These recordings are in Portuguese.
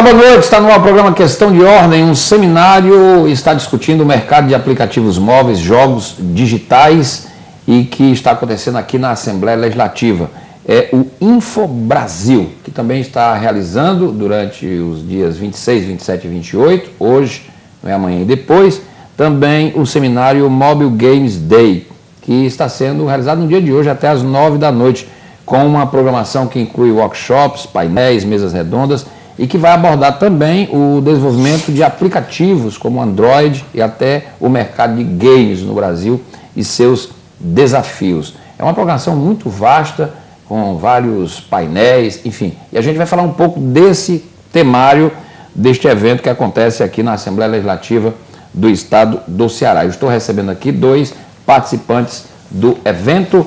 Olá, boa noite. Está no ar o programa Questão de Ordem. Um seminário está discutindo o mercado de aplicativos móveis, jogos digitais e que está acontecendo aqui na Assembleia Legislativa. É o InfoBrasil, que também está realizando durante os dias 26, 27 e 28, hoje, não é amanhã e depois, também o seminário Mobile Games Day, que está sendo realizado no dia de hoje até às 9 da noite, com uma programação que inclui workshops, painéis, mesas redondas e que vai abordar também o desenvolvimento de aplicativos como Android e até o mercado de games no Brasil e seus desafios. É uma programação muito vasta, com vários painéis, enfim. E a gente vai falar um pouco desse temário, deste evento que acontece aqui na Assembleia Legislativa do Estado do Ceará. Eu estou recebendo aqui dois participantes do evento.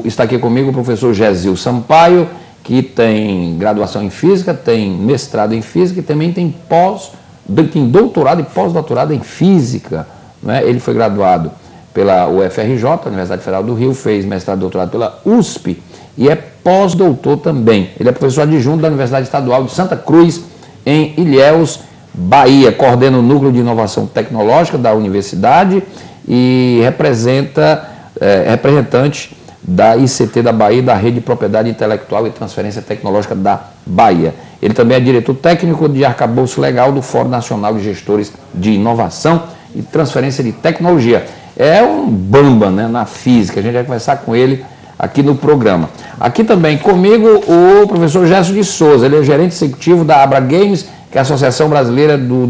Está aqui comigo o professor Gesil Sampaio, que tem graduação em Física, tem mestrado em Física e também tem doutorado e pós-doutorado em Física. Né? Ele foi graduado pela UFRJ, Universidade Federal do Rio, fez mestrado e doutorado pela USP e é pós-doutor também. Ele é professor adjunto da Universidade Estadual de Santa Cruz, em Ilhéus, Bahia. Coordena o Núcleo de Inovação Tecnológica da Universidade e representante da ICT da Bahia, da Rede de Propriedade Intelectual e Transferência Tecnológica da Bahia. Ele também é diretor técnico de arcabouço legal do Fórum Nacional de Gestores de Inovação e Transferência de Tecnologia. É um bamba, né, na física, a gente vai conversar com ele aqui no programa. Aqui também comigo o professor Gerson de Souza, ele é gerente executivo da Abra Games, que é a Associação Brasileira do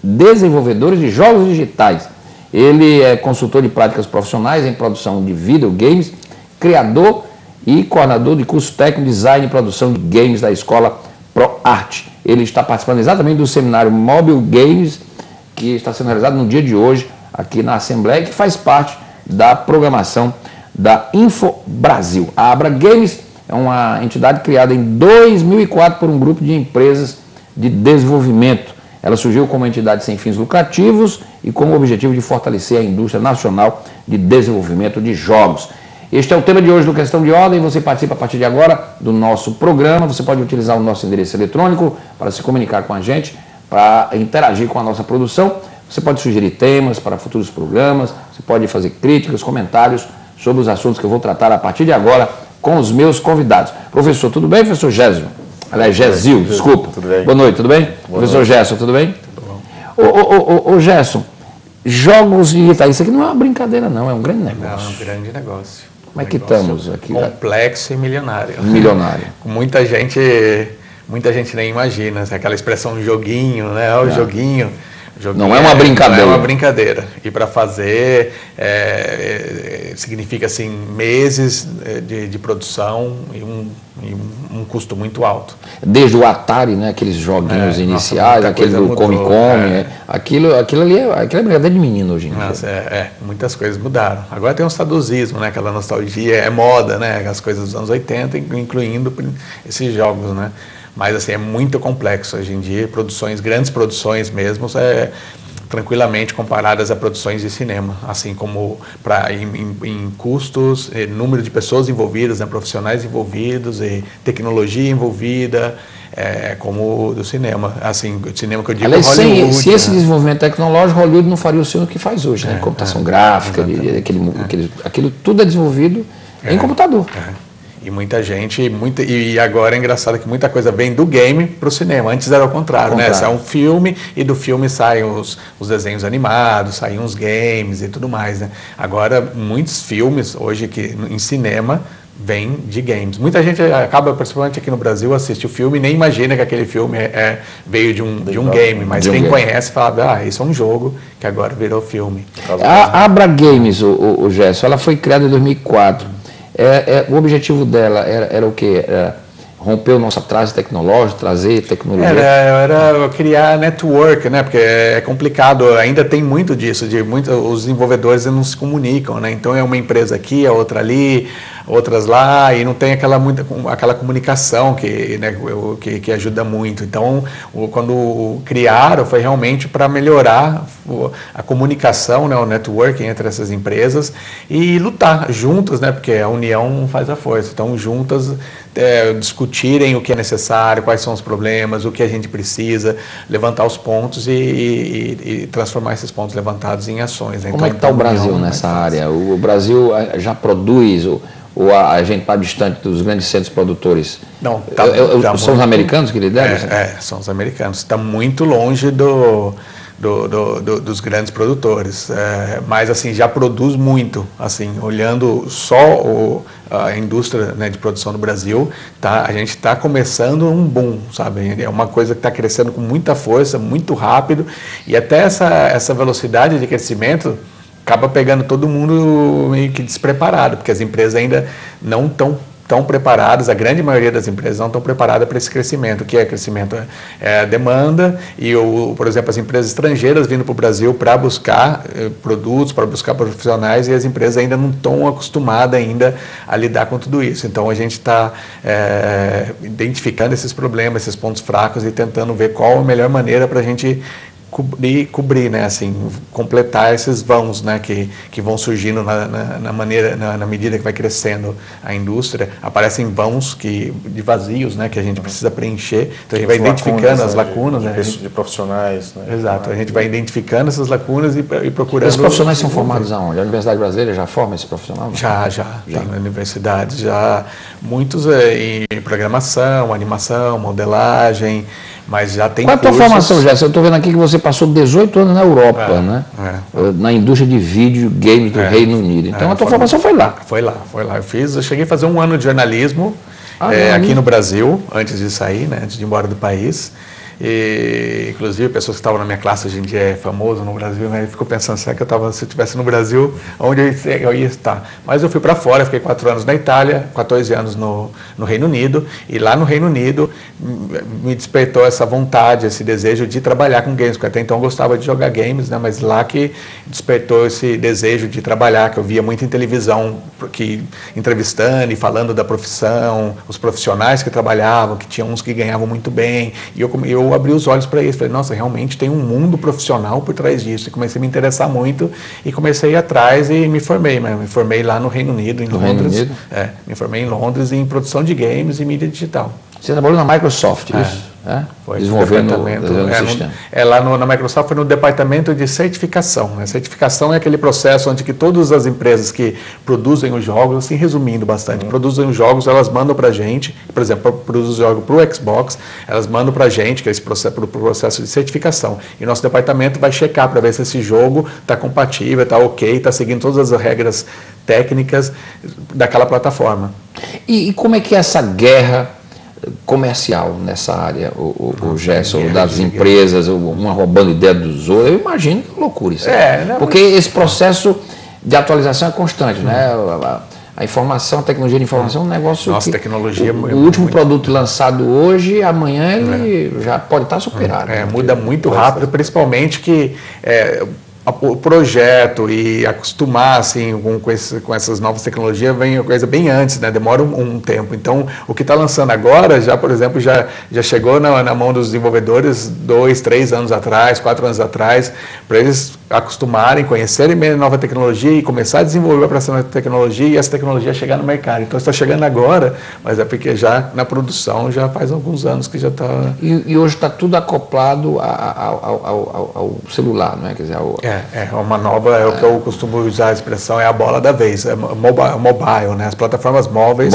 Desenvolvedores de Jogos Digitais. Ele é consultor de práticas profissionais em produção de videogames, criador e coordenador de curso técnico de design e produção de games da escola ProArt. Ele está participando exatamente do seminário Mobile Games, que está sendo realizado no dia de hoje aqui na Assembleia, que faz parte da programação da InfoBrasil. A Abra Games é uma entidade criada em 2004 por um grupo de empresas de desenvolvimento. Ela surgiu como entidade sem fins lucrativos e com o objetivo de fortalecer a indústria nacional de desenvolvimento de jogos. Este é o tema de hoje do Questão de Ordem. Você participa a partir de agora do nosso programa. Você pode utilizar o nosso endereço eletrônico para se comunicar com a gente, para interagir com a nossa produção. Você pode sugerir temas para futuros programas, você pode fazer críticas, comentários sobre os assuntos que eu vou tratar a partir de agora com os meus convidados. Professor, tudo bem, professor Gesil? Aliás, Gesil, desculpa. Tudo bem. Boa noite, tudo bem? Boa Professor noite. Gerson, tudo bem? Tudo bom. Ô Gerson, jogos digitais, isso aqui não é uma brincadeira não, é um grande negócio. Não, é um grande negócio. Como é que estamos aqui? Complexo e milionário. Milionário. Muita gente nem imagina, aquela expressão joguinho, né? O joguinho. Não é uma brincadeira. Não é uma brincadeira. E para fazer, significa assim, meses de produção e um custo muito alto. Desde o Atari, né, aqueles joguinhos iniciais, aquele do Come Come, aquilo ali é brincadeira de menino hoje em dia. Muitas coisas mudaram. Agora tem um saudosismo, né, aquela nostalgia, é moda, né, as coisas dos anos 80, incluindo esses jogos, né. Mas assim, é muito complexo hoje em dia, grandes produções mesmo, tranquilamente comparadas a produções de cinema, assim como em custos, número de pessoas envolvidas, né, profissionais envolvidos, e tecnologia envolvida, como do cinema. Assim, o cinema que eu digo, aliás, Hollywood. Se esse desenvolvimento tecnológico, Hollywood não faria o cinema que faz hoje, né? Computação gráfica, aquilo tudo é desenvolvido em computador. E muita gente, e agora é engraçado que muita coisa vem do game para o cinema. Antes era ao contrário, né? Sai um filme e do filme saem os desenhos animados, saem os games e tudo mais, né? Agora, muitos filmes hoje em cinema vêm de games. Muita gente acaba, principalmente aqui no Brasil, assiste o filme e nem imagina que aquele filme veio de um game, mas quem conhece fala, isso é um jogo que agora virou filme. A Abra Games, o Gerson, ela foi criada em 2004. O objetivo dela era o quê? Romper o nosso atraso tecnológico, trazer tecnologia? Era criar network, né? Porque é complicado, ainda tem muito disso, os desenvolvedores não se comunicam, né? Então é uma empresa aqui, a outra ali, outras lá, e não tem aquela comunicação que ajuda muito. Então, quando criaram, foi realmente para melhorar a comunicação, né, o networking entre essas empresas e lutar juntas, né, porque a união faz a força. Então, juntas discutirem o que é necessário, quais são os problemas, o que a gente precisa, levantar os pontos e transformar esses pontos levantados em ações. Como é que está o Brasil nessa área? O Brasil já produz, ou a gente está distante dos grandes centros produtores? Não, são os americanos que lideram? São os americanos. Está muito longe dos grandes produtores, mas assim já produz muito, assim olhando só a indústria, né, de produção do Brasil, a gente está começando um boom, sabe? É uma coisa que está crescendo com muita força, muito rápido, e até essa velocidade de crescimento acaba pegando todo mundo meio que despreparado, porque as empresas ainda não estão tão preparadas, a grande maioria das empresas não estão preparadas para esse crescimento. O que é crescimento? É a demanda e, por exemplo, as empresas estrangeiras vindo para o Brasil para buscar produtos, para buscar profissionais, e as empresas ainda não estão acostumadas ainda a lidar com tudo isso. Então, a gente está identificando esses problemas, esses pontos fracos e tentando ver qual a melhor maneira para a gente cobrir, né, assim, completar esses vãos, né, que vão surgindo na medida que vai crescendo a indústria. Aparecem vãos de vazios, né, que a gente precisa preencher. Então a gente vai identificando as lacunas, né, de profissionais, né? Exato, a gente vai identificando essas lacunas e procurando. Esses profissionais são formados aonde? A Universidade Brasileira já forma esse profissional? Já. Tem na universidade já muitos em programação, animação, modelagem. Mas já tem. Qual é a tua formação, Jéssica? Eu estou vendo aqui que você passou 18 anos na Europa, né? Na indústria de vídeo, games do Reino Unido. Então a tua formação foi lá. Foi lá. Eu cheguei a fazer um ano de jornalismo aqui no Brasil, antes de sair, né? Antes de ir embora do país. E, inclusive, pessoas que estavam na minha classe hoje em dia é famoso no Brasil, né? Ficou pensando, será que se eu estivesse no Brasil, onde eu ia estar? Mas eu fui para fora, fiquei 4 anos na Itália, 14 anos no Reino Unido, e lá no Reino Unido me despertou essa vontade, esse desejo de trabalhar com games, porque até então eu gostava de jogar games, né? Mas lá que despertou esse desejo de trabalhar, que eu via muito em televisão, entrevistando e falando da profissão, os profissionais que trabalhavam, que tinham uns que ganhavam muito bem, e eu abri os olhos para isso, falei, nossa, realmente tem um mundo profissional por trás disso, e comecei a me interessar muito, e comecei a ir atrás e me formei lá no Reino Unido, em Londres. Me formei em Londres em produção de games e mídia digital. Você trabalhou na Microsoft, isso? Foi desenvolvendo o sistema. Lá na Microsoft foi no departamento de certificação. Né? Certificação é aquele processo onde que todas as empresas que produzem os jogos, assim, resumindo bastante, produzem os jogos, elas mandam para a gente, por exemplo, produzem os jogos para o Xbox, elas mandam para a gente, que é esse processo de certificação. E nosso departamento vai checar para ver se esse jogo está compatível, está ok, está seguindo todas as regras técnicas daquela plataforma. E como é que é essa guerra comercial nessa área, o Gerson, das empresas, uma roubando ideia dos outros? Eu imagino que é loucura isso. Porque esse processo de atualização é constante, né? A informação, a tecnologia de informação é um negócio. Nossa, tecnologia o último produto lançado hoje, amanhã ele já pode estar superado. Muda muito rápido, principalmente que o projeto e acostumar assim, com essas novas tecnologias vem uma coisa bem antes, né? Demora um tempo. Então, o que está lançando agora, já, por exemplo, já chegou na mão dos desenvolvedores 2, 3 anos atrás, 4 anos atrás, para eles acostumarem, conhecerem bem a nova tecnologia e começar a desenvolver para essa nova tecnologia e essa tecnologia chegar no mercado. Então, está chegando agora, mas é porque já na produção já faz alguns anos que já está... E hoje está tudo acoplado ao celular, não é? Quer dizer, uma nova, o que eu costumo usar a expressão, é a bola da vez, mobile, né? As plataformas móveis,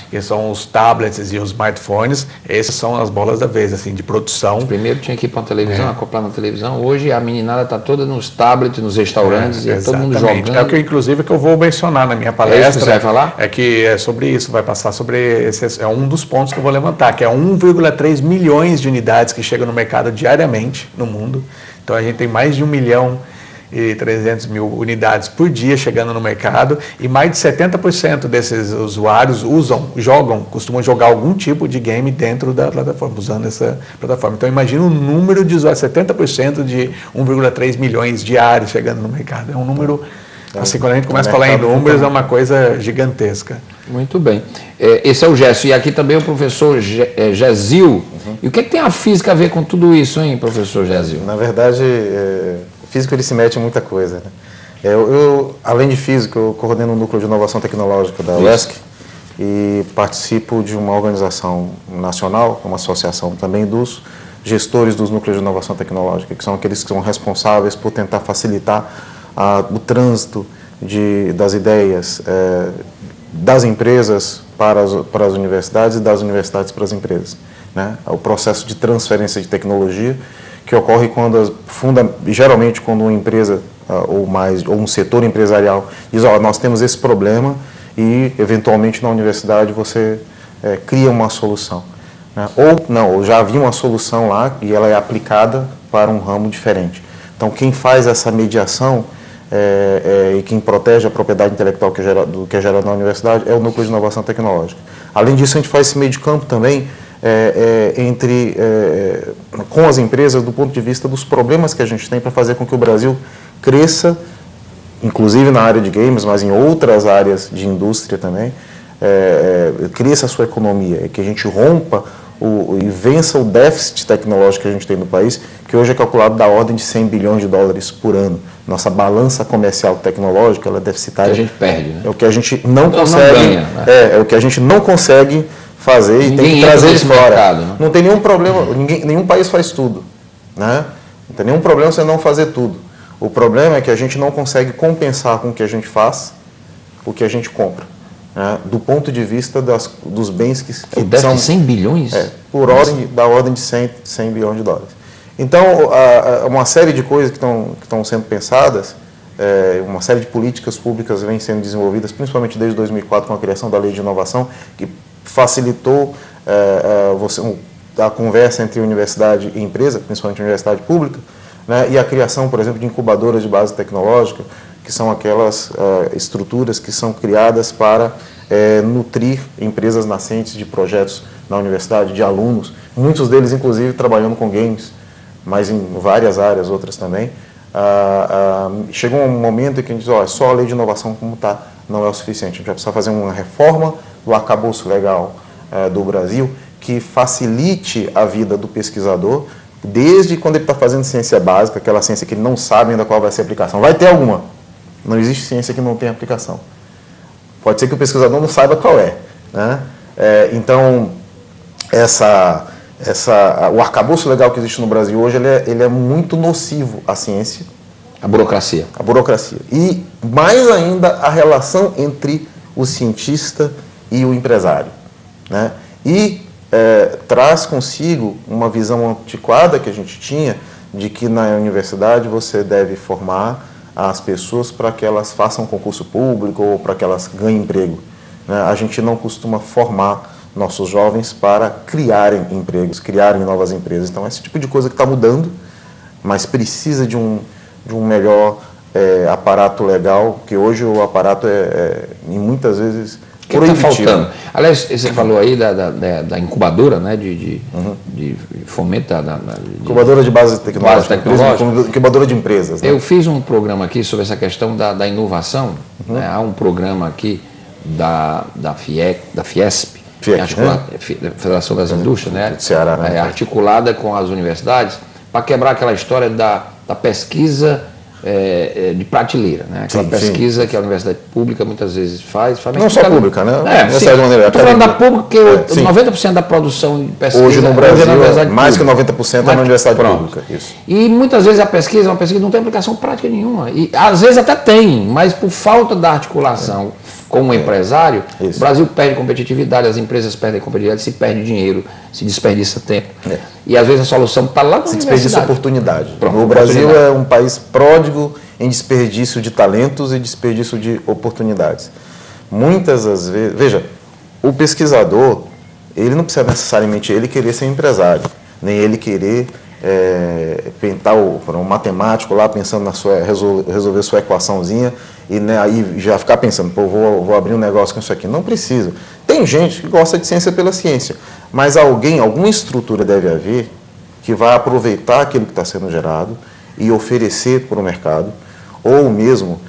que são os tablets e os smartphones, essas são as bolas da vez, assim, de produção. Primeiro tinha que ir para a televisão, acoplar na televisão, hoje a meninada está toda nos tablets, nos restaurantes, e todo mundo jogando. É o que, inclusive, que eu vou mencionar na minha palestra. É isso que você vai falar? É que é sobre isso, vai passar sobre esse, é um dos pontos que eu vou levantar, que é 1,3 milhões de unidades que chegam no mercado diariamente no mundo. Então a gente tem mais de 1.300.000 unidades por dia chegando no mercado, e mais de 70% desses usuários costumam jogar algum tipo de game dentro da plataforma, usando essa plataforma. Então imagina o número de usuários, 70% de 1,3 milhões diários chegando no mercado. É um número, assim, quando a gente começa a falar em números, é uma coisa gigantesca. Muito bem. Esse é o Gerson, e aqui também o professor Gésil. E o que tem a física a ver com tudo isso, hein, professor Gésil? Na verdade, físico ele se mete em muita coisa, né? Eu, além de físico, eu coordeno o núcleo de inovação tecnológica da UESC, e participo de uma organização nacional, uma associação também dos gestores dos núcleos de inovação tecnológica, que são aqueles que são responsáveis por tentar facilitar o trânsito das ideias das empresas para as universidades e das universidades para as empresas, né? O processo de transferência de tecnologia que ocorre geralmente quando uma empresa ou um setor empresarial diz, nós temos esse problema e eventualmente na universidade você cria uma solução, né? Ou já havia uma solução lá e ela é aplicada para um ramo diferente. Então quem faz essa mediação e quem protege a propriedade intelectual do que é gerado na universidade é o Núcleo de Inovação Tecnológica. Além disso, a gente faz esse meio de campo também com as empresas do ponto de vista dos problemas que a gente tem para fazer com que o Brasil cresça, inclusive na área de games, mas em outras áreas de indústria também, cresça a sua economia, que a gente rompa e vença o déficit tecnológico que a gente tem no país, que hoje é calculado da ordem de 100 bilhões de dólares por ano. Nossa balança comercial tecnológica, ela é deficitária. Que a gente perde, né? É o que a gente não consegue, não ganha, né? é o que a gente não consegue fazer e tem que trazer de fora. Mercado, né? Não tem nenhum problema, nenhum país faz tudo, né? Não tem nenhum problema você não fazer tudo. O problema é que a gente não consegue compensar com o que a gente faz, o que a gente compra, né? Do ponto de vista dos bens que são... 100 bilhões? Da ordem de 100 bilhões de dólares. Então, uma série de coisas que estão sendo pensadas, uma série de políticas públicas vêm sendo desenvolvidas, principalmente desde 2004, com a criação da Lei de Inovação, que facilitou a conversa entre universidade e empresa, principalmente universidade pública, né? E a criação, por exemplo, de incubadoras de base tecnológica, que são aquelas estruturas que são criadas para nutrir empresas nascentes de projetos na universidade, de alunos, muitos deles, inclusive, trabalhando com games, mas em várias áreas, outras também. Chegou um momento em que a gente diz, só a lei de inovação como está não é o suficiente. A gente vai precisar fazer uma reforma do arcabouço legal do Brasil que facilite a vida do pesquisador, desde quando ele está fazendo ciência básica, aquela ciência que ele não sabe ainda qual vai ser a aplicação. Vai ter alguma. Não existe ciência que não tenha aplicação. Pode ser que o pesquisador não saiba qual é, né? Então, o arcabouço legal que existe no Brasil hoje, ele é muito nocivo à ciência. A burocracia. A burocracia. E, mais ainda, a relação entre o cientista e o empresário, né? E traz consigo uma visão antiquada que a gente tinha de que na universidade você deve formar as pessoas para que elas façam concurso público ou para que elas ganhem emprego, né? A gente não costuma formar nossos jovens para criarem empregos, criarem novas empresas. Então, esse tipo de coisa que está mudando, mas precisa de um melhor aparato legal, porque hoje o aparato e muitas vezes o que está faltando? Aliás, você falou aí da incubadora, né, de fomento incubadora de base tecnológica, incubadora de empresas, né? Eu fiz um programa aqui sobre essa questão da inovação, né? Há um programa aqui da Fiesp, Federação das Indústrias, né? Ceará, né? Articulada com as universidades, para quebrar aquela história da pesquisa de prateleira, né? Aquela pesquisa que a universidade pública muitas vezes faz não só pública, né? Estou falando da pública, porque 90% da produção de pesquisa hoje no Brasil mais pública. Que 90% é na universidade pública. Isso. E muitas vezes a pesquisa, uma pesquisa não tem aplicação prática nenhuma. E às vezes até tem, mas por falta da articulação com o empresário, o Brasil perde competitividade, as empresas perdem competitividade, se perde dinheiro, se desperdiça tempo. E às vezes a solução está lá na universidade. Se desperdiça oportunidade. O Brasil é um país pródigo em desperdício de talentos e desperdício de oportunidades. Muitas das vezes... Veja, o pesquisador, ele não precisa necessariamente ele querer ser empresário, nem ele querer pintar um matemático lá pensando resolver sua equaçãozinha e, né, aí já ficar pensando, vou abrir um negócio com isso aqui. Não precisa. Tem gente que gosta de ciência pela ciência, mas alguma estrutura deve haver que vai aproveitar aquilo que está sendo gerado e oferecer para o mercado, ou mesmo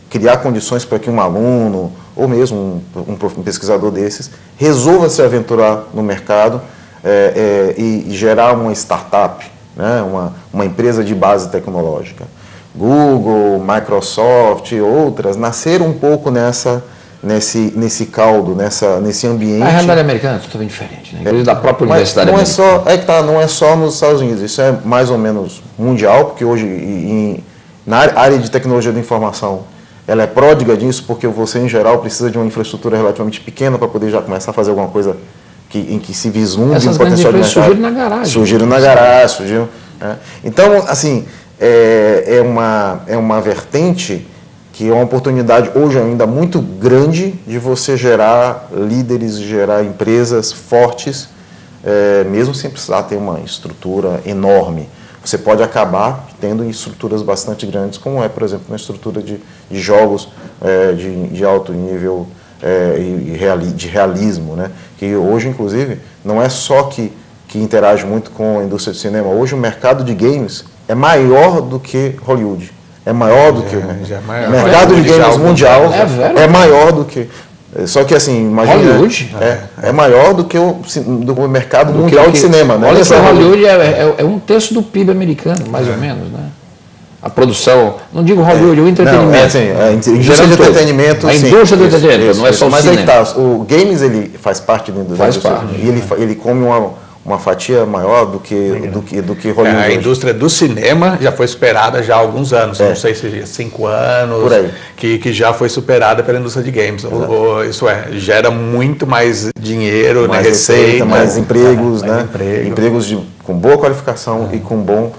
criar condições para que um aluno, ou mesmo um pesquisador desses, resolva se aventurar no mercado e gerar uma startup, né, uma empresa de base tecnológica. Google, Microsoft, outras, nasceram um pouco nessa nesse caldo, nesse ambiente. A realidade americana é totalmente diferente, né? Inclusive da própria universidade americana. Não é só nos Estados Unidos, isso é mais ou menos mundial, porque hoje na área de tecnologia da informação ela é pródiga disso, porque você em geral precisa de uma infraestrutura relativamente pequena para poder já começar a fazer alguma coisa em que se vislumbre um potencial de mercado. Surgiram na garagem. Surgiram na garagem, Então, assim, é uma vertente que é uma oportunidade hoje ainda muito grande de você gerar líderes, gerar empresas fortes, mesmo sem precisar ter uma estrutura enorme. Você pode acabar tendo estruturas bastante grandes, como por exemplo, uma estrutura de jogos de alto nível de realismo, né? Que hoje, inclusive, não é só que interage muito com a indústria do cinema. Hoje o mercado de games é maior do que Hollywood. É maior do que o mercado de games mundial. É maior do que... Só que assim, imagina... Hollywood? É maior do que o mercado mundial de cinema. Né? Olha, Hollywood é um terço do PIB americano, mais ou menos, né? A produção, não digo Hollywood, o entretenimento. A indústria de entretenimento. A indústria do entretenimento, não é só o cinema. Mas aí tá, o games ele faz parte da indústria. Faz parte. E ele come uma fatia maior do que Hollywood. A indústria do cinema já foi superada já há alguns anos, não sei se 5 anos, por aí. Que já foi superada pela indústria de games. Isso gera muito mais dinheiro, mais receita, mais empregos, né? Empregos com boa qualificação e com bom...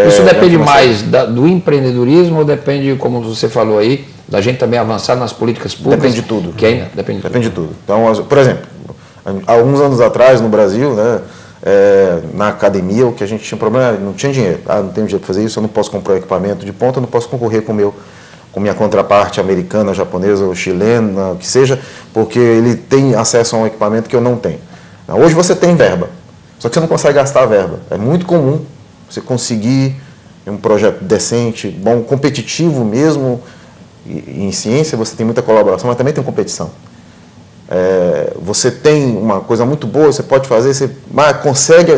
Isso depende mais do empreendedorismo ou depende, como você falou aí, da gente também avançar nas políticas públicas? Depende de tudo. Depende de tudo. Então, por exemplo, há alguns anos atrás no Brasil, né, na academia, o que a gente tinha problema, não tinha dinheiro. Não tenho dinheiro para fazer isso, eu não posso comprar equipamento de ponta, eu não posso concorrer com minha contraparte americana, japonesa ou chilena, o que seja, porque ele tem acesso a um equipamento que eu não tenho. Hoje você tem verba, só que você não consegue gastar a verba. É muito comum você conseguir um projeto decente, bom, competitivo mesmo. Em ciência você tem muita colaboração, mas também tem competição. Você tem uma coisa muito boa, você pode fazer, você consegue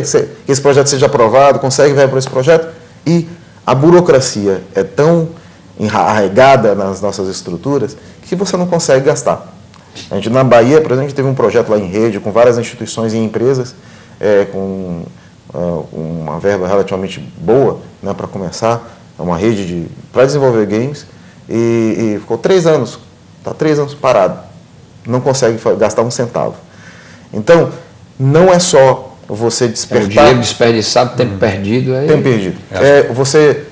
que esse projeto seja aprovado, consegue ver para esse projeto, e a burocracia é tão arraigada nas nossas estruturas que você não consegue gastar. A gente, na Bahia, por exemplo, a gente teve um projeto lá em rede com várias instituições e empresas, com uma verba relativamente boa, né, para começar, uma rede para desenvolver games, e ficou 3 anos, está 3 anos parado, não consegue gastar um centavo. Então, não é só você despertar... o dinheiro desperdiçado, tempo perdido. Tempo perdido.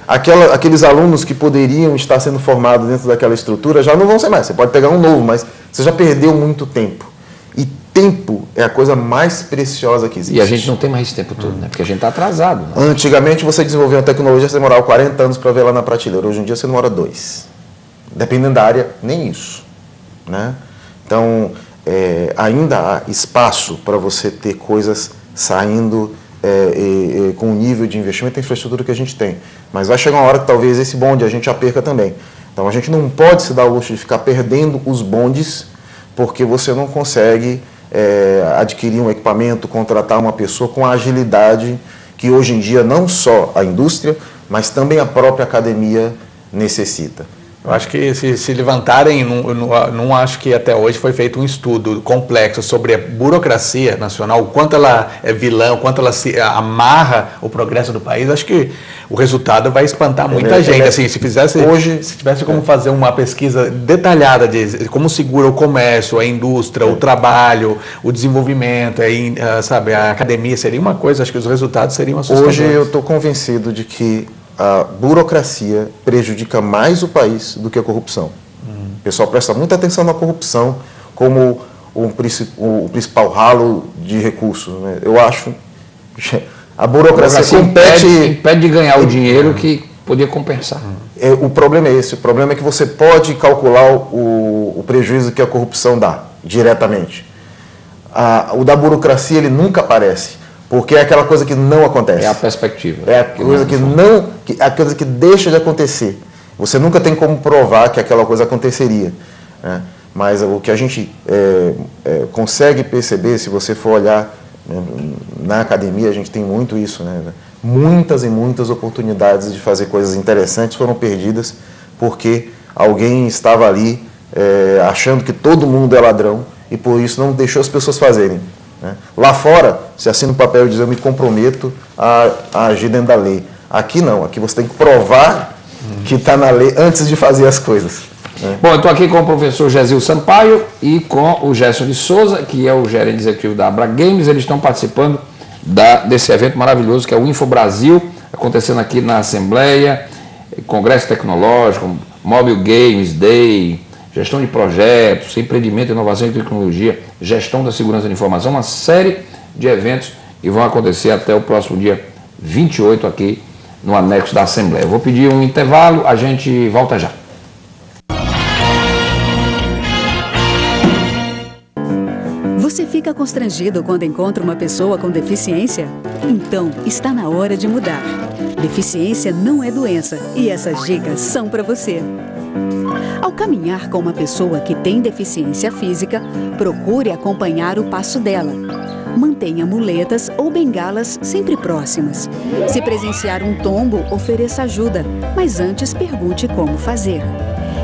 Aqueles alunos que poderiam estar sendo formados dentro daquela estrutura já não vão ser mais. Você pode pegar um novo, mas você já perdeu muito tempo. E tempo é a coisa mais preciosa que existe. E a gente não tem mais esse tempo todo, né? Porque a gente está atrasado. Né? Antigamente, você desenvolveu uma tecnologia, você demorava 40 anos para ver lá na prateleira. Hoje em dia, você demora 2. Dependendo da área, nem isso. Né? Então, ainda há espaço para você ter coisas saindo com o nível de investimento e infraestrutura que a gente tem. Mas vai chegar uma hora que talvez esse bonde a gente já perca também. Então, a gente não pode se dar o luxo de ficar perdendo os bondes porque você não consegue adquirir um equipamento, contratar uma pessoa com a agilidade que hoje em dia não só a indústria, mas também a própria academia necessita. Eu acho que se levantarem, não acho que até hoje foi feito um estudo complexo sobre a burocracia nacional, o quanto ela é vilã, o quanto ela se amarra o progresso do país. Acho que o resultado vai espantar muita gente. Assim, se tivesse como fazer uma pesquisa detalhada de como segura o comércio, a indústria, o trabalho, o desenvolvimento, a academia, seria uma coisa, acho que os resultados seriam assustadores. Hoje eu estou convencido de que a burocracia prejudica mais o país do que a corrupção. O pessoal presta muita atenção na corrupção como o principal ralo de recursos. Né? Eu acho que a burocracia impede de ganhar o dinheiro que podia compensar. O problema é esse. O problema é que você pode calcular o prejuízo que a corrupção dá diretamente. O da burocracia ele nunca aparece. Porque é aquela coisa que não acontece. É a perspectiva. É a coisa que deixa de acontecer. Você nunca tem como provar que aquela coisa aconteceria. Né? Mas o que a gente consegue perceber, se você for olhar, né, na academia, a gente tem muito isso. Né? Muitas e muitas oportunidades de fazer coisas interessantes foram perdidas porque alguém estava ali achando que todo mundo é ladrão e por isso não deixou as pessoas fazerem. Né? Lá fora, você assina um papel e diz: eu me comprometo a agir dentro da lei. Aqui não, aqui você tem que provar que está na lei antes de fazer as coisas. Né? Bom, eu estou aqui com o professor Gésil Sampaio e com o Gerson de Souza, que é o gerente executivo da Abra Games. Eles estão participando desse evento maravilhoso que é o Info Brasil, acontecendo aqui na Assembleia, Congresso Tecnológico, Mobile Games Day, gestão de projetos, empreendimento, inovação e tecnologia, gestão da segurança da informação, uma série de eventos que vão acontecer até o próximo dia 28 aqui no anexo da Assembleia. Eu vou pedir um intervalo, a gente volta já. Você fica constrangido quando encontra uma pessoa com deficiência? Então, está na hora de mudar. Deficiência não é doença e essas dicas são para você. Ao caminhar com uma pessoa que tem deficiência física, procure acompanhar o passo dela. Mantenha muletas ou bengalas sempre próximas. Se presenciar um tombo, ofereça ajuda, mas antes pergunte como fazer.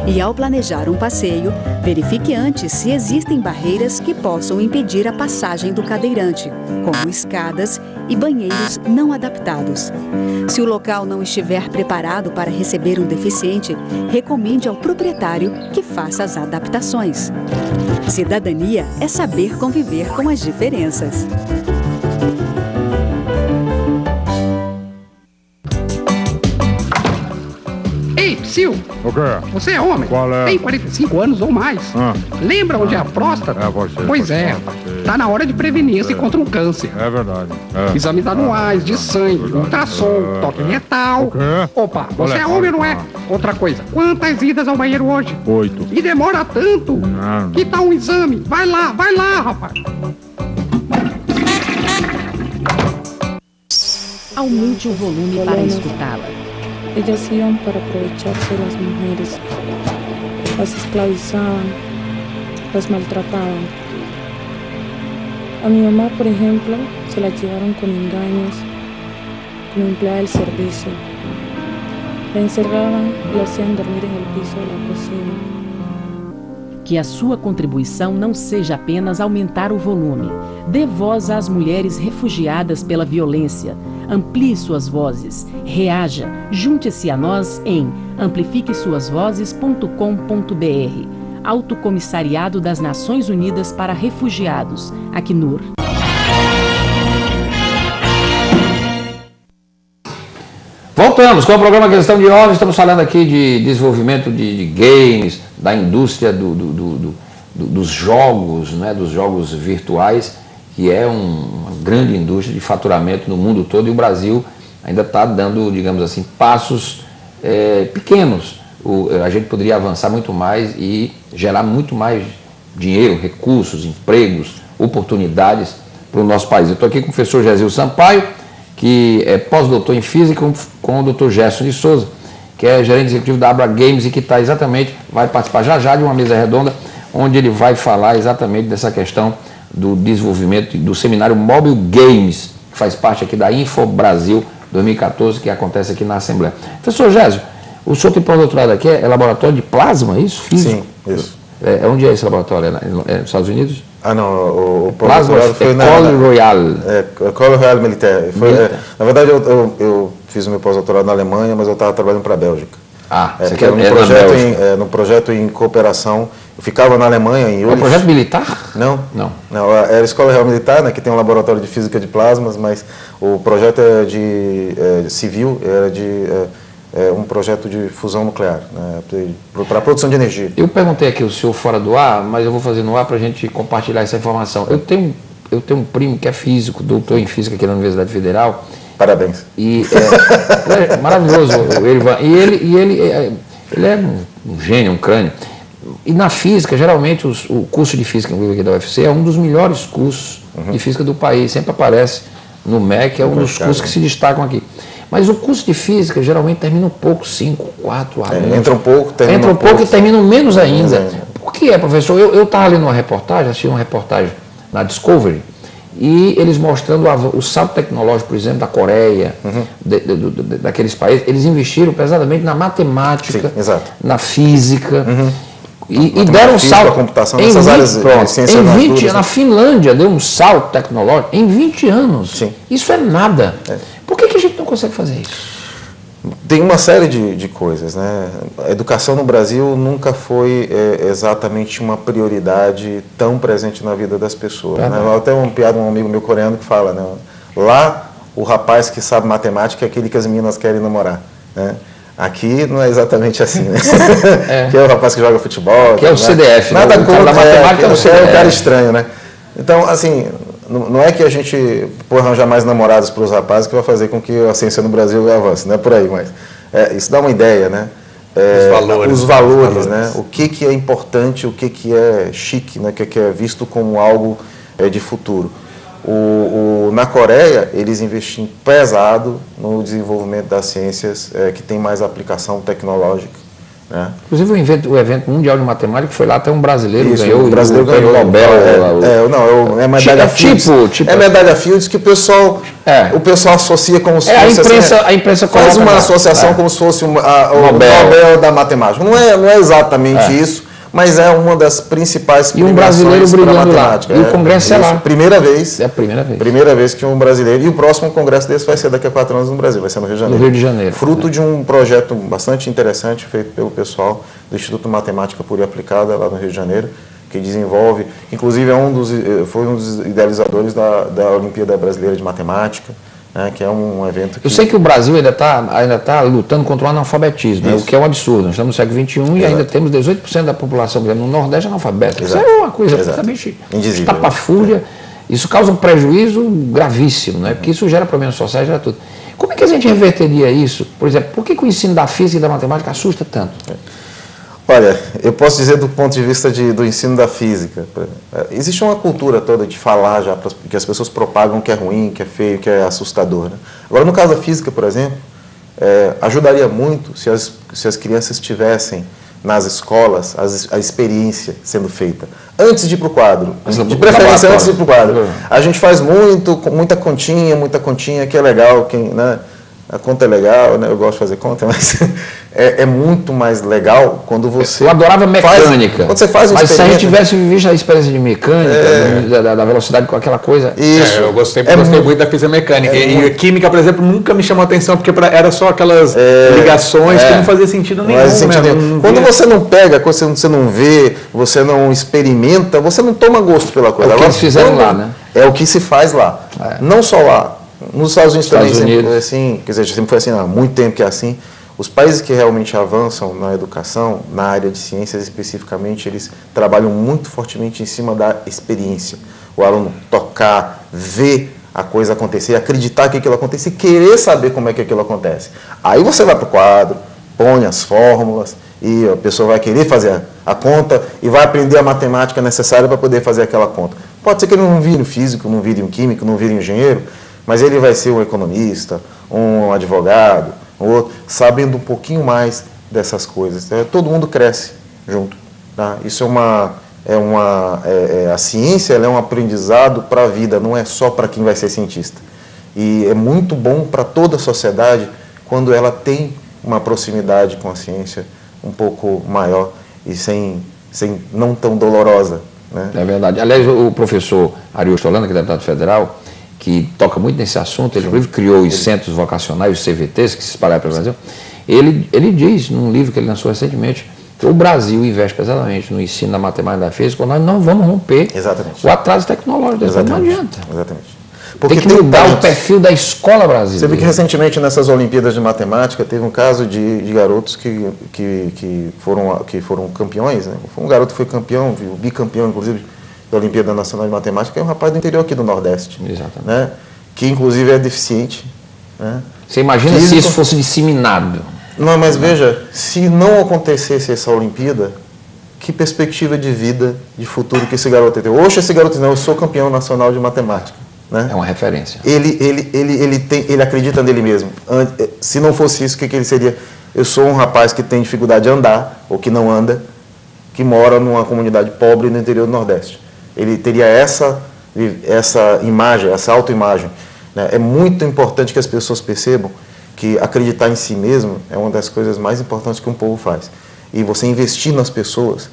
E ao planejar um passeio, verifique antes se existem barreiras que possam impedir a passagem do cadeirante, como escadas e banheiros não adaptados. Se o local não estiver preparado para receber um deficiente, recomende ao proprietário que faça as adaptações. Cidadania é saber conviver com as diferenças. Ei, Psyu, O quê? você é homem? Qual é? Tem 45 anos ou mais. Ah. Lembra onde é a próstata? É você. Pois é, tá na hora de prevenir-se contra um câncer. É verdade. É. Exames anuais, de sangue, ultrassom, toque retal. O quê? Opa, você é Olha, homem ou não é? Outra coisa, quantas idas ao banheiro hoje? 8. E demora tanto? Não. Que tal um exame? Vai lá, rapaz. Aumente o volume para escutá-la. Ellas iban para aprovecharse de las mujeres, las esclavizaban, las maltrataban. A mi mamá, por ejemplo, se la llevaron con engaños como empleada del servicio. La encerraban y la hacían dormir en el piso de la cocina. Que a sua contribuição não seja apenas aumentar o volume. Dê voz às mulheres refugiadas pela violência. Amplie suas vozes. Reaja. Junte-se a nós em amplifiquesuasvozes.com.br. Alto Comissariado das Nações Unidas para Refugiados, Acnur. Voltamos com o programa Questão de Ordem. Estamos falando aqui de desenvolvimento de games, da indústria dos jogos, né, dos jogos virtuais, que é uma grande indústria de faturamento no mundo todo, e o Brasil ainda está dando, digamos assim, passos pequenos. A gente poderia avançar muito mais e gerar muito mais dinheiro, recursos, empregos, oportunidades para o nosso país. Eu estou aqui com o professor Gésil Sampaio, que é pós-doutor em Física, com o Dr. Gerson de Souza, que é gerente executivo da Abra Games e que vai participar já de uma mesa redonda, onde ele vai falar exatamente dessa questão do desenvolvimento do seminário Mobile Games, que faz parte aqui da Info Brasil 2014, que acontece aqui na Assembleia. Professor Gésil, o senhor tem pós-doutorado aqui, é laboratório de plasma, é isso? Sim, isso. Onde é esse laboratório? É nos Estados Unidos? Ah, não, o Plasma foi École Royale. École Royale Militaire. Na verdade, eu fiz o meu pós-doutorado na Alemanha, mas eu estava trabalhando para a Bélgica. Você era num projeto em cooperação. Eu ficava na Alemanha em É um projeto militar? Não. Não. Era a Escola Real Militar, né, que tem um laboratório de física de plasmas, mas o projeto é civil, era de um projeto de fusão nuclear, né, para a produção de energia. Eu perguntei aqui o senhor fora do ar, mas eu vou fazer no ar para a gente compartilhar essa informação. Eu tenho um primo que é físico, doutor em física aqui na Universidade Federal. Parabéns. E é maravilhoso o Erivan. E ele é um gênio, um crânio. E na física, geralmente, o curso de física aqui da UFC é um dos melhores cursos de física do país. Sempre aparece no MEC, é um dos cursos que se destacam aqui. Mas o curso de física geralmente termina um pouco, 5, 4 alunos. Entra um pouco, termina Entra um pouco e termina menos ainda. Por que professor? Eu estava lendo uma reportagem, assisti uma reportagem na Discovery, e eles mostrando o salto tecnológico, por exemplo, da Coreia, daqueles países. Eles investiram pesadamente na matemática, sim, exato, na física. E deram um salto. A computação, nessas áreas de ciências em 20 naturais, na Finlândia deu um salto tecnológico em 20 anos. Sim. Isso é nada. Por que a gente não consegue fazer isso? Tem uma série de coisas, né? A educação no Brasil nunca foi exatamente uma prioridade tão presente na vida das pessoas. Né? Até uma piada, um amigo meu coreano que fala, né? Lá o rapaz que sabe matemática é aquele que as meninas querem namorar, né? Aqui não é exatamente assim, né? Que é o rapaz que joga futebol. Que é o CDF. Nada né? contra, matemática é o CDF. É um cara estranho, né? Então, assim, não é que a gente, por arranjar mais namorados para os rapazes, que vai fazer com que a ciência no Brasil avance, não é por aí, mas isso dá uma ideia, né? Os valores, né? O que é importante, o que é chique, né? O que é visto como algo de futuro. Na Coreia, eles investiem pesado no desenvolvimento das ciências que tem mais aplicação tecnológica. Né? Inclusive o evento mundial de matemática foi lá, até um brasileiro ganhou. O brasileiro ganhou o Nobel. É medalha Fields. É medalha Fields que o pessoal associa como se fosse. A imprensa faz uma associação como se fosse o Nobel da matemática. Não é exatamente isso. Mas é uma das principais premiações. E um brasileiro brilhando lá. E o congresso é lá. Primeira vez. É a primeira vez. Primeira vez que um brasileiro. E o próximo congresso desse vai ser daqui a 4 anos no Brasil, vai ser no Rio de Janeiro. No Rio de Janeiro. Fruto de um projeto bastante interessante feito pelo pessoal do Instituto Matemática Pura e Aplicada, lá no Rio de Janeiro, que desenvolve. Inclusive foi um dos idealizadores da Olimpíada Brasileira de Matemática. Que é um evento que... Eu sei que o Brasil ainda tá lutando contra o analfabetismo, né? O que é um absurdo. Nós estamos no século XXI e ainda temos 18% da população, por exemplo, no Nordeste analfabeta. Isso é uma coisa absolutamente estapafúrdia. Isso causa um prejuízo gravíssimo, né? Porque isso gera problemas sociais, gera tudo. Como é que a gente reverteria isso? Por exemplo, por que o ensino da física e da matemática assusta tanto? Olha, eu posso dizer do ponto de vista do ensino da física. Existe uma cultura toda de falar já, que as pessoas propagam que é ruim, que é feio, que é assustador. Né? Agora, no caso da física, por exemplo, ajudaria muito se as crianças tivessem nas escolas a experiência sendo feita. Antes de ir para o quadro, de preferência antes de ir para o quadro. A gente faz muita continha, que é legal, né? A conta é legal, né? Eu gosto de fazer conta, mas é muito mais legal quando você... Eu adorava mecânica. Quando você faz um mas se a gente tivesse visto a experiência de mecânica, da velocidade com aquela coisa... Isso. Eu gostei muito da física mecânica. E a química, por exemplo, nunca me chamou a atenção, porque era só aquelas ligações que não fazia sentido nenhum. Quando você não pega, quando você não vê, você não experimenta, você não toma gosto pela coisa. É o que eles fizeram lá, né? É o que se faz lá. Não só lá. Nos Estados Unidos também sempre, assim, quer dizer, sempre foi assim, há muito tempo que é assim. Os países que realmente avançam na educação, na área de ciências especificamente, eles trabalham muito fortemente em cima da experiência. O aluno tocar, ver a coisa acontecer, acreditar que aquilo acontece e querer saber como é que aquilo acontece. Aí você vai para o quadro, põe as fórmulas e a pessoa vai querer fazer a conta e vai aprender a matemática necessária para poder fazer aquela conta. Pode ser que ele não vire um físico, não vire um químico, não vire um engenheiro, mas ele vai ser um economista, um advogado, um outro, sabendo um pouquinho mais dessas coisas. Todo mundo cresce junto. Tá? Isso a ciência é um aprendizado para a vida, não é só para quem vai ser cientista. E é muito bom para toda a sociedade quando ela tem uma proximidade com a ciência um pouco maior e não tão dolorosa. Né? É verdade. Aliás, o professor Ariosto Holanda, que é deputado federal, que toca muito nesse assunto, ele inclusive criou os centros vocacionais, os CVTs, que se espalharam pelo Brasil. Ele diz, num livro que ele lançou recentemente, que o Brasil investe pesadamente no ensino da matemática e da física, nós não vamos romper o atraso tecnológico. Não adianta. Exatamente. Porque tem que mudar o perfil da escola brasileira. Você viu que recentemente nessas Olimpíadas de Matemática teve um caso de garotos que foram campeões. Né? Um garoto que foi campeão, bicampeão, inclusive, da Olimpíada Nacional de Matemática, é um rapaz do interior aqui do Nordeste. Exatamente. Né? Que inclusive é deficiente. Né? Você imagina se isso fosse disseminado? Não, mas veja, se não acontecesse essa Olimpíada, que perspectiva de vida, de futuro que esse garoto tem? Hoje esse garoto não, eu sou campeão nacional de matemática. Né? É uma referência. Ele acredita nele mesmo. Se não fosse isso, o que ele seria? Eu sou um rapaz que tem dificuldade de andar, ou que não anda, que mora numa comunidade pobre no interior do Nordeste. Ele teria essa imagem, essa autoimagem. Né? É muito importante que as pessoas percebam que acreditar em si mesmo é uma das coisas mais importantes que um povo faz. E você investir nas pessoas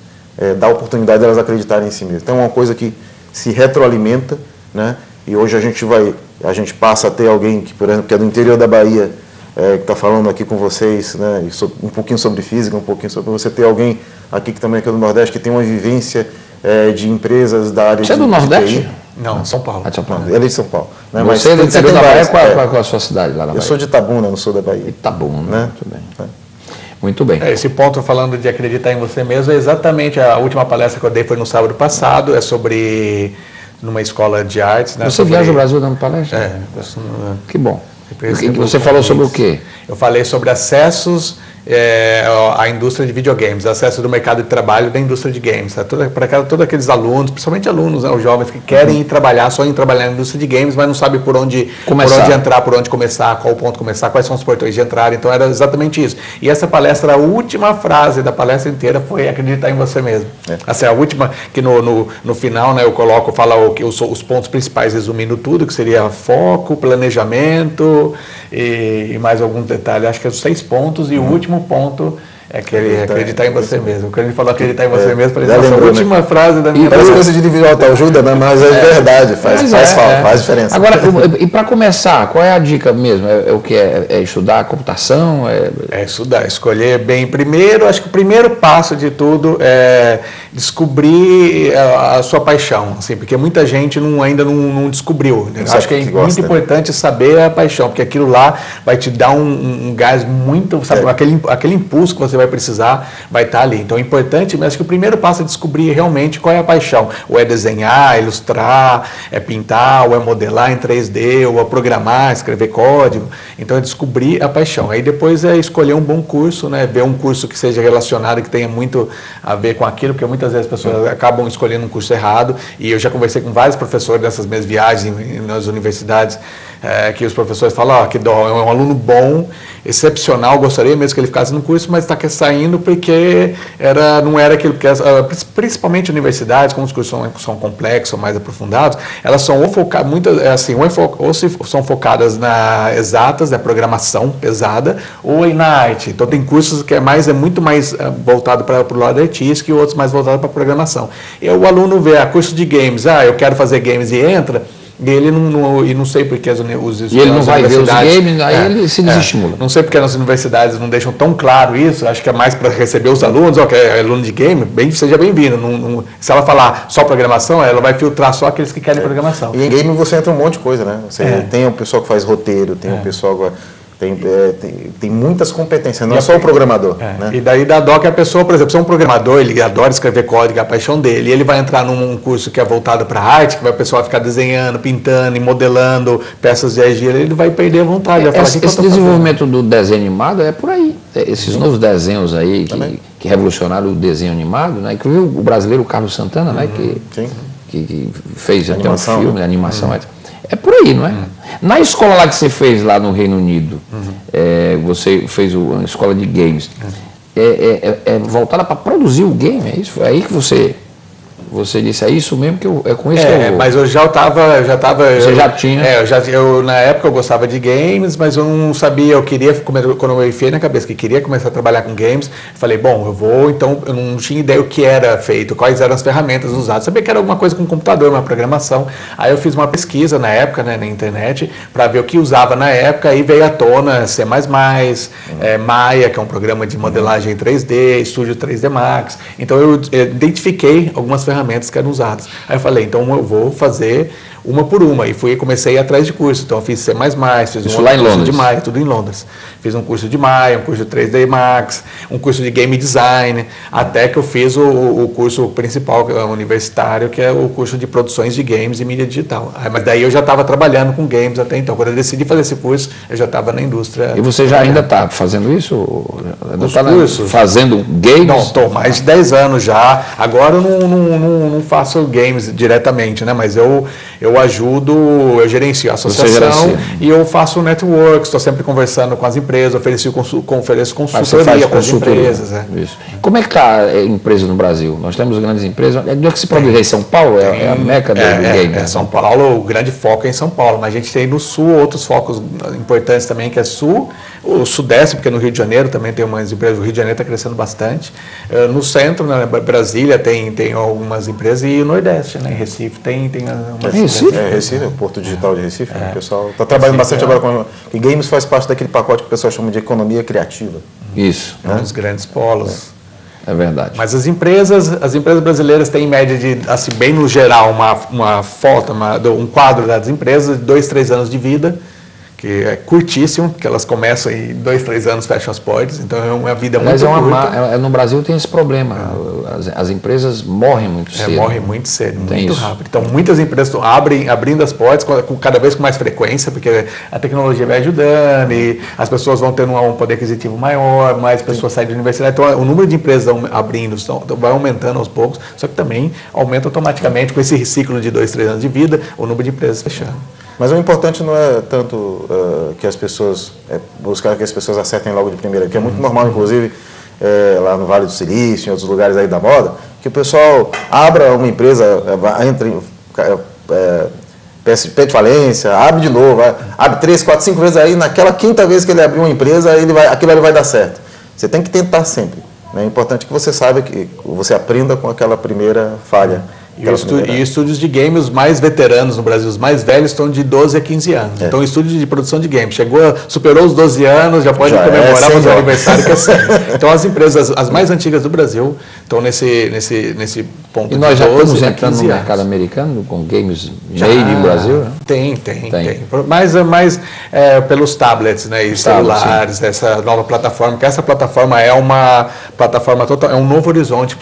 dar oportunidade de elas acreditarem em si mesmas. Então é uma coisa que se retroalimenta, né? E hoje a gente passa a ter alguém que, por exemplo, que é do interior da Bahia, que está falando aqui com vocês, né? Um pouquinho sobre física, um pouquinho sobre você ter alguém aqui que também é do Nordeste, que tem uma vivência de empresas da área Você é do Nordeste? TI. Não, São Paulo. Ah, de São Paulo. Ele é de São Paulo. Né? Você é do interior da Bahia, qual é a sua cidade lá na Bahia? Eu sou de Itabuna, no sul da Bahia. Itabuna, né? Muito bem. Muito bem. Esse ponto falando de acreditar em você mesmo, é exatamente a última palestra que eu dei foi no sábado passado, é sobre numa escola de artes. Né, você viaja o Brasil dando palestra? Que bom. Você falou sobre o quê? Eu falei sobre acessos à indústria de videogames, acesso do mercado de trabalho da indústria de games. Tá? Todos aqueles alunos, principalmente alunos, né, os jovens que querem ir trabalhar, só em trabalhar na indústria de games, mas não sabem por onde entrar, por onde começar, qual ponto começar, quais são os portões de entrada. Então era exatamente isso. E essa palestra, a última frase da palestra inteira foi acreditar em você mesmo. Assim, a última, que no final, né, eu falo os pontos principais, resumindo tudo, que seria foco, planejamento e mais alguns detalhes. Acho que é os 6 pontos, e o último ponto é acreditar em você mesmo. Quando ele falou acreditar em você mesmo, falei, nossa, a última frase da minha... Parece coisa de individual autoajuda, né? Mas é verdade, faz diferença. Agora, e para começar, qual é a dica mesmo? O que é estudar computação? É estudar, escolher bem. Primeiro, acho que o primeiro passo de tudo é descobrir a sua paixão, assim, porque muita gente ainda não descobriu. Né? Acho que é muito importante saber a paixão, porque aquilo lá vai te dar um gás muito, sabe, aquele impulso que você vai precisar vai estar ali. Então é importante, mas acho que o primeiro passo é descobrir realmente qual é a paixão. Ou é desenhar, ilustrar, é pintar, ou é modelar em 3D, ou é programar, escrever código. Então é descobrir a paixão. Aí depois é escolher um bom curso, né? Ver um curso que seja relacionado, que tenha muito a ver com aquilo, porque muitas vezes as pessoas acabam escolhendo um curso errado. E eu já conversei com vários professores dessas minhas viagens nas universidades, que os professores falam, que é um aluno bom, excepcional, gostaria mesmo que ele ficasse no curso, mas está saindo porque não era aquilo, porque principalmente universidades, como os cursos são complexos, são mais aprofundados, elas são ou focadas, ou são focadas na exatas, na programação pesada, ou na arte. Então tem cursos que é muito mais voltado para o lado artístico e outros mais voltados para a programação. E o aluno vê, curso de games, eu quero fazer games, e entra. E ele não sei porque os e ele não vai ver os games, aí ele se desestimula. Não sei porque as universidades não deixam tão claro isso, acho que é mais para receber os alunos, que é aluno de game, seja bem-vindo. Se ela falar só programação, ela vai filtrar só aqueles que querem programação. E em game você entra um monte de coisa, né? Você tem o pessoal que faz roteiro, tem o pessoal... Tem muitas competências, não é só o programador. Né? E daí da dó que a pessoa, por exemplo, se é um programador, ele adora escrever código, é a paixão dele, e ele vai entrar num curso que é voltado para a arte, que vai o pessoal ficar desenhando, pintando e modelando peças de argila, ele vai perder a vontade. Esse desenvolvimento do desenho animado é por aí. Esses novos desenhos aí que revolucionaram o desenho animado, né? Inclusive o brasileiro Carlos Santana, né? Que fez até um filme, animação. É por aí, não é? Na escola lá que você fez lá no Reino Unido, você fez uma escola de games, é voltada para produzir o game, é isso? Foi aí que você disse, é isso mesmo que é com isso que eu vou. Mas eu já estava... Você já tinha? Na época eu gostava de games, mas eu não sabia, eu queria, quando eu enfiei na cabeça que queria começar a trabalhar com games, falei, bom, então eu não tinha ideia o que era feito, quais eram as ferramentas usadas, sabia que era alguma coisa com computador, uma programação, aí eu fiz uma pesquisa na época, né, na internet, para ver o que usava na época, aí veio à tona C++, Maya, que é um programa de modelagem em 3D, Studio 3D Max, então eu identifiquei algumas ferramentas que eram usadas. Aí eu falei, então eu vou fazer uma por uma. E comecei a ir atrás de curso. Então eu fiz C++, fiz isso lá em curso Londres. de Maya, tudo em Londres. Fiz um curso de Maya, um curso de 3D Max, um curso de Game Design, até que eu fiz o curso principal, universitário, que é o curso de produções de games e mídia digital. Mas daí eu já estava trabalhando com games até então. Quando eu decidi fazer esse curso, eu já estava na indústria. E você já ainda está fazendo isso? Os cursos? Fazendo games? Não, estou mais de 10 anos já. Agora eu não não faço games diretamente, né? Mas eu ajudo, eu gerencio a associação e eu faço network, estou sempre conversando com as empresas, ofereço consultoria para as empresas. Isso. Como é que está a empresa no Brasil? Nós temos grandes empresas. Onde é que se produz? Em São Paulo? É a meca do game? São Paulo, o grande foco é em São Paulo, mas a gente tem no sul outros focos importantes também, que é sul, o sudeste, porque no Rio de Janeiro também tem umas empresas, o Rio de Janeiro está crescendo bastante. No centro, né, Brasília tem algumas empresas e o Nordeste, né, em Recife tem umas Recife, o Porto Digital de Recife, né, o pessoal está trabalhando bastante agora com... E games faz parte daquele pacote que o pessoal chama de economia criativa. Isso. Um dos grandes polos. É verdade. Mas as empresas brasileiras têm em média de, assim, bem no geral, uma foto, um quadro das empresas de 2, 3 anos de vida, que é curtíssimo, porque elas começam e 2, 3 anos fecham as portas, então é uma vida muito curta. No Brasil tem esse problema, as empresas morrem muito cedo. Morrem muito cedo, muito rápido. Então muitas empresas estão abrindo as portas cada vez com mais frequência, porque a tecnologia vai ajudando e as pessoas vão tendo um poder aquisitivo maior, mais pessoas saem da universidade, então o número de empresas abrindo vai aumentando aos poucos, só que também aumenta automaticamente com esse ciclo de 2, 3 anos de vida, o número de empresas fechando. Mas o importante não é tanto que as pessoas, buscar que as pessoas acertem logo de primeira, que é muito normal, inclusive, lá no Vale do Silício, em outros lugares aí da moda, que o pessoal abra uma empresa, pede falência, abre de novo, abre 3, 4, 5 vezes, aí naquela 5ª vez que ele abriu uma empresa, aquilo ali vai dar certo. Você tem que tentar sempre. É importante que você saiba, que você aprenda com aquela primeira falha. E estúdios de games, os mais veteranos no Brasil, os mais velhos, estão de 12 a 15 anos. Então, o estúdio de produção de games superou os 12 anos, já pode comemorar o aniversário que é sempre. Então, as empresas, as mais antigas do Brasil, estão nesse ponto de 12 a 15 anos. E nós já estamos entrando no mercado americano com games made in Brasil? Tem. Mas pelos tablets, né, e celulares, essa nova plataforma, que essa plataforma é uma plataforma total, é um novo horizonte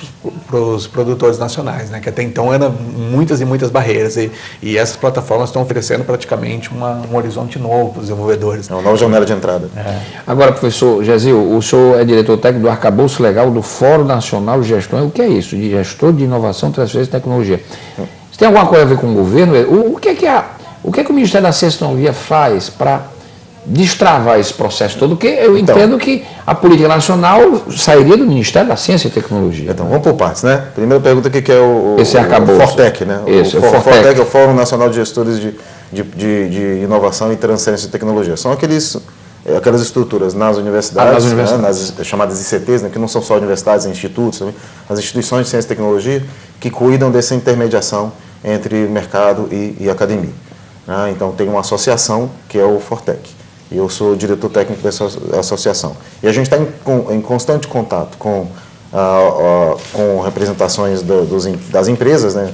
para os produtores nacionais, né, que até então eram muitas e muitas barreiras e essas plataformas estão oferecendo praticamente um horizonte novo para os desenvolvedores. É uma nova janela de entrada. Agora, professor Gesil, o senhor é diretor técnico do Arcabouço Legal do Fórum Nacional de Gestão. O que é isso? De gestor de inovação, transferência e tecnologia. Isso tem alguma coisa a ver com o governo? O que é que o Ministério da Ciência e Tecnologia faz para destravar esse processo todo? Porque eu entendo que a política nacional sairia do Ministério da Ciência e Tecnologia. Então, vamos por partes, né? Primeira pergunta, o que é o Fortec, né? Esse, o Fortec é o Fórum Nacional de Gestores de Inovação e Transferência de Tecnologia. São aquelas estruturas nas universidades, né? Nas chamadas ICTs, né? Que não são só universidades, institutos, também, as instituições de ciência e tecnologia que cuidam dessa intermediação entre mercado e academia. Né? Então, tem uma associação que é o Fortec. E eu sou diretor técnico dessa associação. E a gente está em constante contato com representações das empresas, né,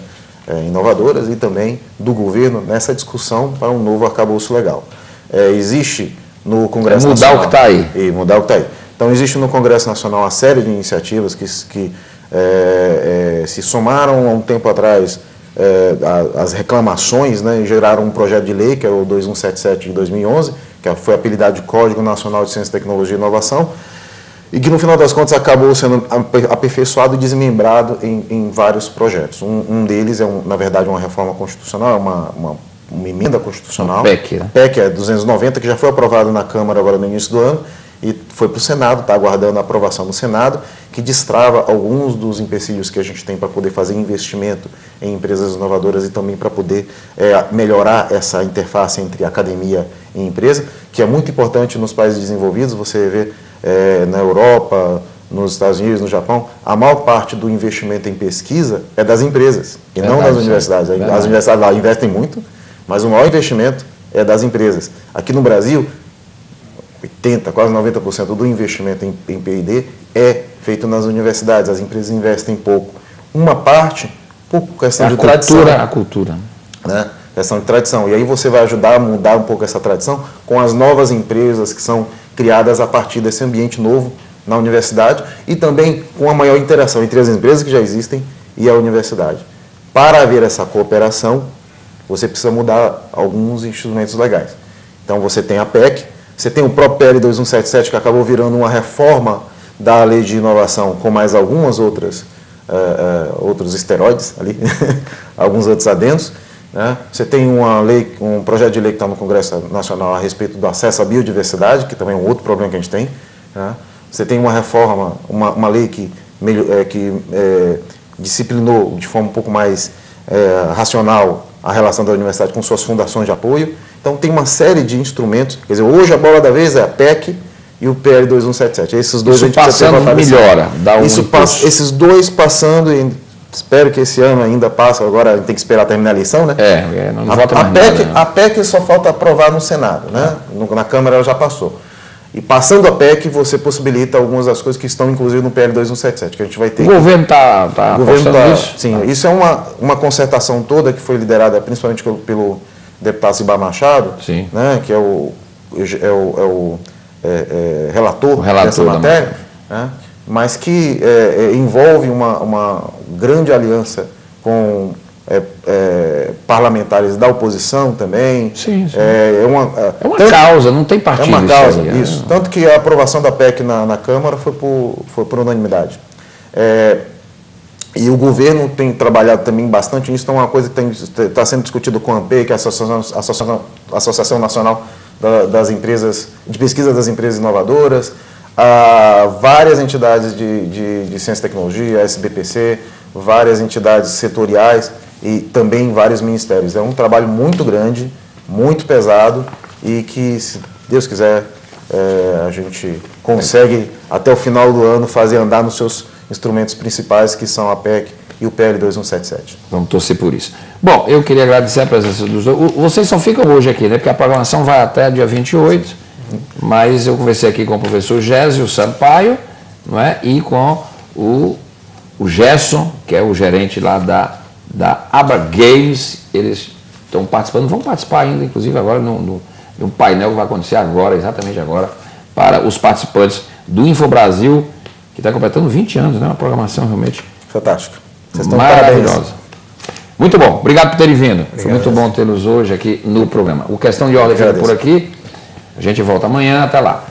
inovadoras e também do governo nessa discussão para um novo arcabouço legal. Existe no Congresso Nacional... Mudar o que está aí. E mudar o que está aí. Então, existe no Congresso Nacional uma série de iniciativas que se somaram há um tempo atrás as reclamações, né, e geraram um projeto de lei, que é o 2177 de 2011, que foi apelidado de Código Nacional de Ciência, Tecnologia e Inovação, e que no final das contas acabou sendo aperfeiçoado e desmembrado em vários projetos. Um deles na verdade, uma reforma constitucional, uma emenda constitucional. O PEC, né? PEC é 290, que já foi aprovado na Câmara agora no início do ano, e foi para o Senado, está aguardando a aprovação no Senado, que destrava alguns dos empecilhos que a gente tem para poder fazer investimento em empresas inovadoras e também para poder melhorar essa interface entre academia e empresa, que é muito importante nos países desenvolvidos. Você vê na Europa, nos Estados Unidos, no Japão, a maior parte do investimento em pesquisa é das empresas, e não das universidades. As universidades lá investem muito, mas o maior investimento é das empresas. Aqui no Brasil, 80%, quase 90% do investimento em P&D é feito nas universidades. As empresas investem pouco. Uma parte, por questão de tradição. A cultura. Né? Questão de tradição. E aí você vai ajudar a mudar um pouco essa tradição com as novas empresas que são criadas a partir desse ambiente novo na universidade e também com a maior interação entre as empresas que já existem e a universidade. Para haver essa cooperação, você precisa mudar alguns instrumentos legais. Então você tem a PEC, você tem o próprio PL 2177, que acabou virando uma reforma da Lei de Inovação, com mais algumas outras outros esteroides ali, alguns outros adendos. Né? Você tem um projeto de lei que está no Congresso Nacional a respeito do acesso à biodiversidade, que também é um outro problema que a gente tem. Né? Você tem uma reforma, uma lei que disciplinou de forma um pouco mais racional a relação da universidade com suas fundações de apoio. Então tem uma série de instrumentos. Quer dizer, hoje a bola da vez é a PEC e o PL 2177. Esses dois isso a gente precisa passando melhora, dá um impulso. Esses dois passando, e espero que esse ano ainda passe, agora tem que esperar terminar a eleição, né? Não vota mais nada, a PEC só falta aprovar no Senado, né? Na Câmara ela já passou. E passando a PEC, você possibilita algumas das coisas que estão, inclusive, no PL 2177, que a gente vai ter. O governo está apostando nisso? Sim, isso é uma concertação toda que foi liderada principalmente pelo deputado Cibar Machado, né, que é o relator dessa matéria, né, mas que envolve uma grande aliança com parlamentares da oposição também. Sim. É uma causa, não tem partido. É uma causa, isso. Tanto que a aprovação da PEC na Câmara foi por unanimidade. E o governo tem trabalhado também bastante nisso, então é uma coisa que está sendo discutida com a ANPE, que é a Associação Nacional das Empresas, de Pesquisa das Empresas Inovadoras, várias entidades de ciência e tecnologia, a SBPC, várias entidades setoriais e também vários ministérios. É um trabalho muito grande, muito pesado e que, se Deus quiser, a gente consegue até o final do ano fazer andar nos seus instrumentos principais, que são a PEC e o PL 2177. Vamos torcer por isso. Bom, eu queria agradecer a presença dos dois. Vocês só ficam hoje aqui, né? Porque a programação vai até dia 28, mas eu conversei aqui com o professor Gésio Sampaio, não é? E com o Gerson, que é o gerente lá da Abra Games. Eles estão participando, vão participar ainda, inclusive agora, de um painel que vai acontecer agora, exatamente agora, para os participantes do InfoBrasil, que está completando 20 anos, né? Uma programação realmente fantástica. Vocês estão maravilhosa. Parabéns. Muito bom, obrigado por terem vindo. Obrigado. Foi muito bom tê-los hoje aqui no programa. O Questão de Ordem fica por aqui. A gente volta amanhã, até lá.